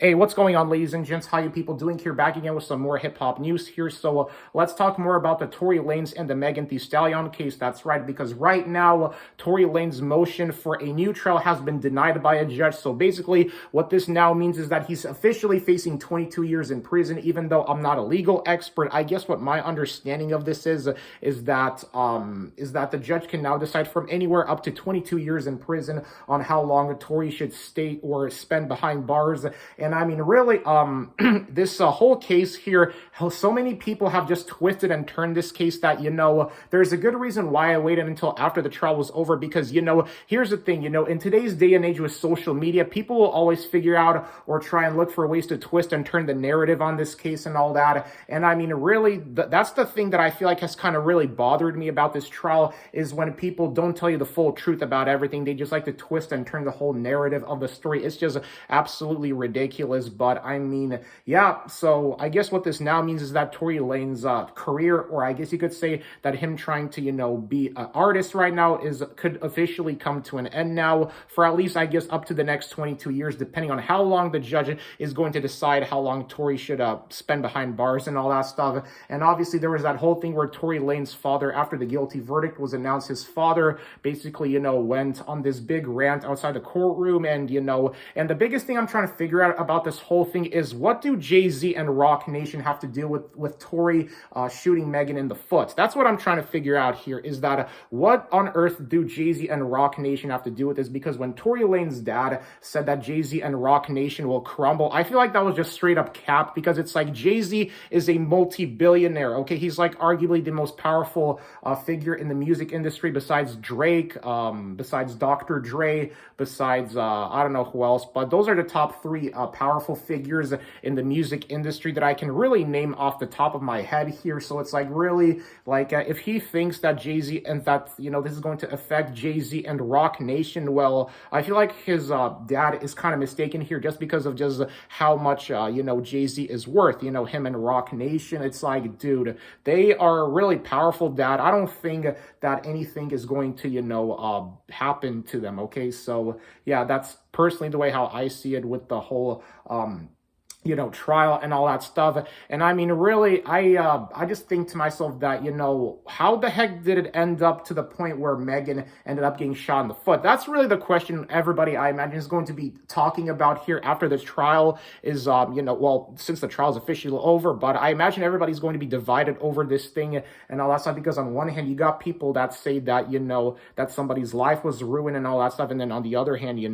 Hey, what's going on, ladies and gents? How you people doing here? Back again with some more hip-hop news here. So let's talk more about the Tory Lanez and the Megan Thee Stallion case. That's right, because right now, Tory Lanez's motion for a new trial has been denied by a judge. So basically, what this now means is that he's officially facing 22 years in prison, even though I'm not a legal expert. I guess what my understanding of this is that the judge can now decide from anywhere up to 22 years in prison on how long Tory should stay or spend behind bars. And I mean, really, this whole case here, how so many people have just twisted and turned this case that, there's a good reason why I waited until after the trial was over, because, here's the thing, in today's day and age with social media, people will always figure out or try and look for ways to twist and turn the narrative on this case and all that. And I mean, really, that's the thing that I feel like has kind of really bothered me about this trial, is when people don't tell you the full truth about everything. They just like to twist and turn the whole narrative of the story. It's just absolutely ridiculous. But I mean, yeah, so I guess what this now means is that Tory Lanez's career, or I guess you could say that him trying to, be an artist right now could officially come to an end now, for at least, I guess, up to the next 22 years, depending on how long the judge is going to decide how long Tory should spend behind bars and all that stuff. And obviously, there was that whole thing where Tory Lanez's father, after the guilty verdict was announced, his father basically, went on this big rant outside the courtroom, and, and the biggest thing I'm trying to figure out about this whole thing is, what do Jay-Z and Rock Nation have to do with Tory shooting Megan in the foot? That's what I'm trying to figure out here, is that what on earth do Jay-Z and Rock Nation have to do with this? Because when Tory Lanez's dad said that Jay-Z and Rock Nation will crumble, I feel like that was just straight up cap, because it's like Jay-Z is a multi-billionaire, okay? He's like arguably the most powerful figure in the music industry besides Drake, besides Dr. Dre, besides, I don't know who else, but those are the top three powerful figures in the music industry that I can really name off the top of my head here. So it's like, really, like, if he thinks that Jay-Z and that, this is going to affect Jay-Z and Rock Nation, well, I feel like his dad is kind of mistaken here, just because of just how much, Jay-Z is worth, him and Rock Nation. It's like, dude, they are really powerful, dad. I don't think that anything is going to, happen to them, okay? So, yeah, that's personally the way how I see it with the whole trial and all that stuff. And I mean, really, I just think to myself that, how the heck did it end up to the point where Megan ended up getting shot in the foot? That's really the question everybody, I imagine, is going to be talking about here after this trial is, well, since the trial is officially over, but I imagine everybody's going to be divided over this thing and all that stuff, because on one hand, you got people that say that, that somebody's life was ruined and all that stuff, and then on the other hand, you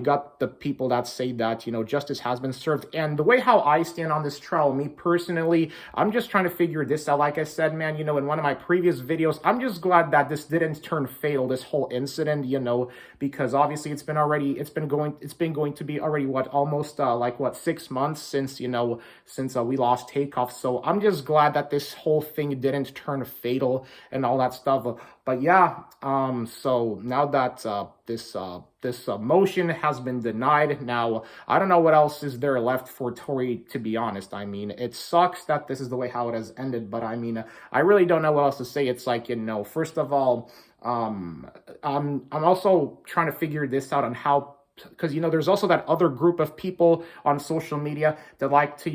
got the people that say that, justice has been served. And the way how I stand on this trial, me personally, I'm just trying to figure this out. Like I said, man, in one of my previous videos, I'm just glad that this didn't turn fatal, this whole incident, because obviously it's been going to be already almost 6 months since, since we lost Takeoff. So I'm just glad that this whole thing didn't turn fatal and all that stuff. But yeah, so now that this motion has been denied, now I don't know what else is there left for Tory, to be honest. I mean, it sucks that this is the way how it has ended, but I mean, I really don't know what else to say. It's like, first of all, I'm also trying to figure this out on how, because, there's also that other group of people on social media that like to,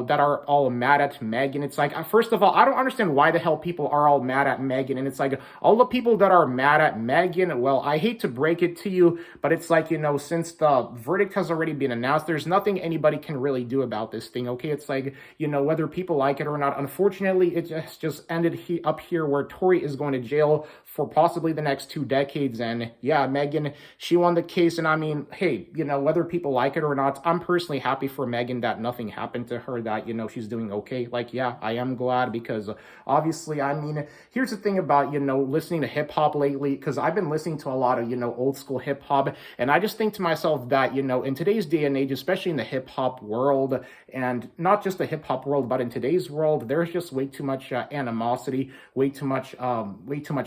that are all mad at Megan. It's like, first of all, I don't understand why the hell people are all mad at Megan. And it's like, all the people that are mad at Megan, well, I hate to break it to you, but it's like, since the verdict has already been announced, there's nothing anybody can really do about this thing, okay? It's like, whether people like it or not, unfortunately, it just ended up here where Tory is going to jail for possibly the next 2 decades. And yeah, Megan, she won the case, and I mean, hey, whether people like it or not, I'm personally happy for Megan that nothing happened to her, that, she's doing okay. Like, yeah, I am glad, because obviously, I mean, here's the thing about, listening to hip-hop lately, because I've been listening to a lot of, old school hip-hop, and I just think to myself that, in today's day and age, especially in the hip-hop world, and not just the hip-hop world, but in today's world, there's just way too much animosity, way too much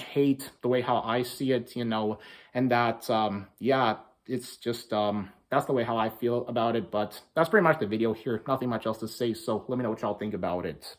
hate, the way how I see it, and that, yeah, it's just, that's the way how I feel about it. But that's pretty much the video here. Nothing much else to say, so let me know what y'all think about it.